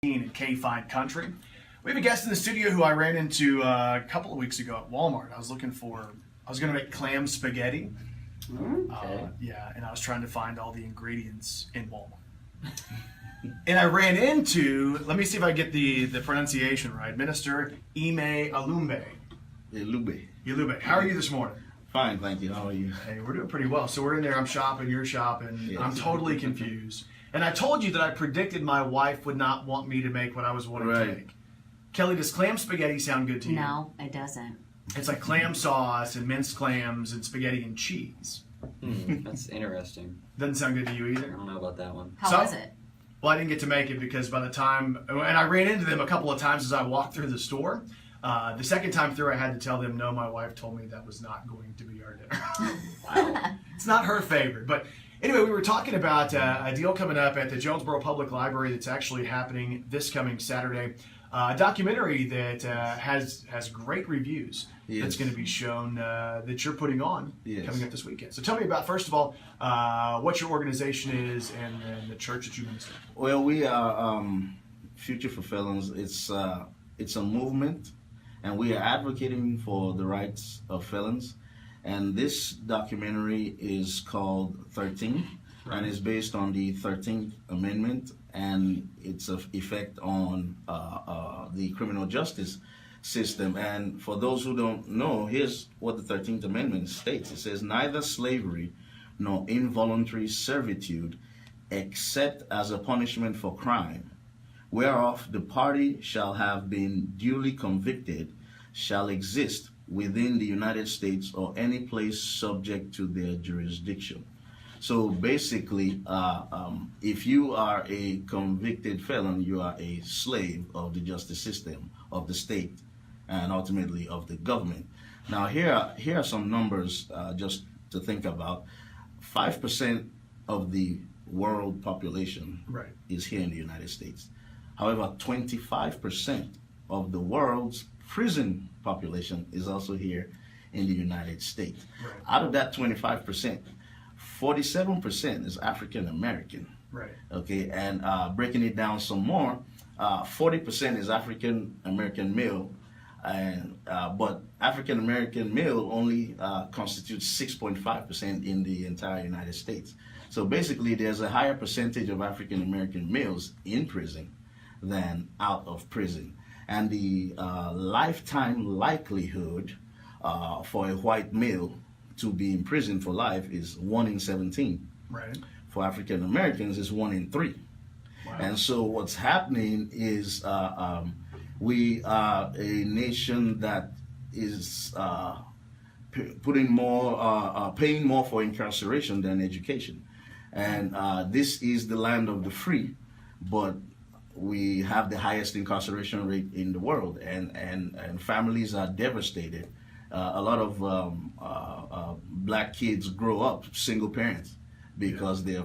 at KFIN Country. We have a guest in the studio who I ran into a couple of weeks ago at Walmart. I was going to make clam spaghetti. Okay. Yeah, and I was trying to find all the ingredients in Walmart. And I ran into, let me see if I get the pronunciation right, Minister Ime Alumbe. Ilube. How are you this morning? Fine, thank you. How are you? Hey, we're doing pretty well. So we're in there, I'm shopping, you're shopping. Yes. I'm totally confused. And I told you that I predicted my wife would not want me to make what I was wanting to make. Kelly, does clam spaghetti sound good to you? No, it doesn't. It's like clam sauce and minced clams and spaghetti and cheese. That's interesting. Doesn't sound good to you I either? don't know about that one. How So- was it? Well, I didn't get to make it because by the time, and I ran into them a couple of times as I walked through the store. The second time through, I had to tell them, no, my wife told me that was not going to be our dinner. Wow. It's not her favorite. But anyway, we were talking about a deal coming up at the Jonesboro Public Library that's actually happening this coming Saturday. A documentary that has great reviews. Yes. That's going to be shown that you're putting on Yes. coming up this weekend. So tell me about, first of all, what your organization is and the church that you minister. Well, we are Future for Felons. It's a movement, and we are advocating for the rights of felons. And this documentary is called 13, and it's based on the 13th Amendment, and its effect on the criminal justice system. And for those who don't know, here's what the 13th Amendment states. It says, neither slavery nor involuntary servitude, except as a punishment for crime, whereof the party shall have been duly convicted, shall exist within the United States or any place subject to their jurisdiction. So basically, if you are a convicted felon, you are a slave of the justice system, of the state, and ultimately of the government. Now, here are some numbers just to think about. 5% of the world population is here in the United States. However, 25% of the world's prison population is also here in the United States. Right. Out of that 25%, 47% is African American. Right. Okay, and breaking it down some more, 40% is African American male, and but African American male only constitutes 6.5% in the entire United States. So basically, there's a higher percentage of African American males in prison than out of prison, and the lifetime likelihood for a white male to be in prison for life is 1 in 17. Right. For African Americans, it's 1 in 3. Wow. And so what's happening is we are a nation that is paying more for incarceration than education. And this is the land of the free, but we have the highest incarceration rate in the world, and families are devastated. A lot of black kids grow up single parents because their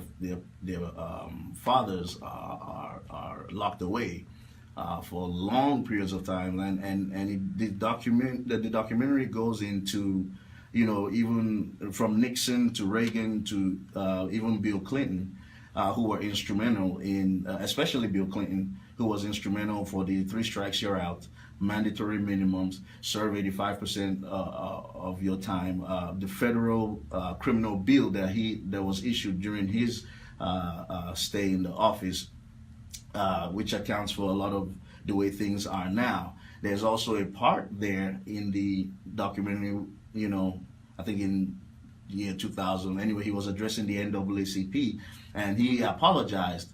fathers are locked away for long periods of time, the documentary goes into, you know, even from Nixon to Reagan to even Bill Clinton, who were instrumental in, especially Bill Clinton, who was instrumental for the 3 strikes you're out, mandatory minimums, serve 85% of your time, the federal criminal bill that was issued during his stay in the office, which accounts for a lot of the way things are now. There's also a part there in the documentary, you know, I think in the year 2000, anyway, he was addressing the NAACP, and he apologized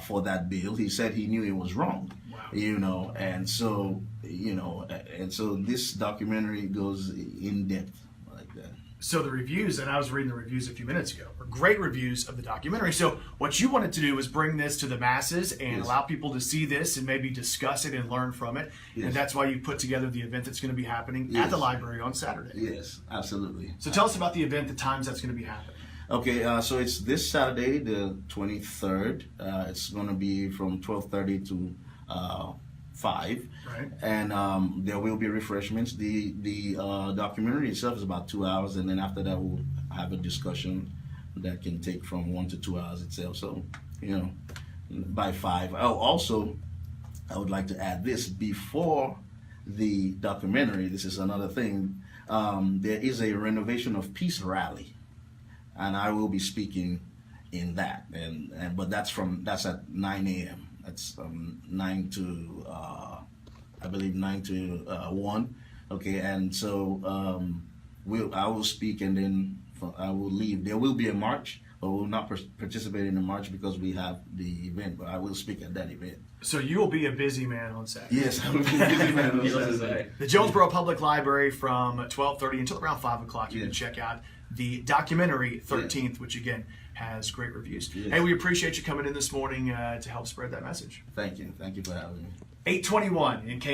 for that bill. He said he knew it was wrong. Wow. You know, and so, you know, and so this documentary goes in depth like that. So the reviews, and I was reading the reviews a few minutes ago, are great reviews of the documentary. So what you wanted to do was bring this to the masses and Yes. allow people to see this and maybe discuss it and learn from it. Yes. And that's why you put together the event that's going to be happening at Yes. the library on Saturday. Yes, absolutely. So tell us about the event, the times that's going to be happening. Okay, so it's this Saturday, the 23rd. It's going to be from 12:30 to 5. Right. And there will be refreshments. The documentary itself is about 2 hours, and then after that we'll have a discussion that can take from 1 to 2 hours itself. So, you know, by 5. Oh, also, I would like to add this before the documentary. This is another thing. There is a renovation of peace rally, and I will be speaking in that. And but that's at 9 a.m. That's 9 to I believe 9 to 1. Okay, and so I will speak, and then I will leave. There will be a march, but we will not participate in the march because we have the event. But I will speak at that event. So you will be a busy man on Saturday. Yes, I will be busy man on Needless to Saturday. say. The Jonesboro Public Library from 12:30 until around 5 o'clock. You can Yes. check out the documentary 13th, which again has great reviews. Yes. Hey, we appreciate you coming in this morning to help spread that message. Thank you for having me. 8:21 in K.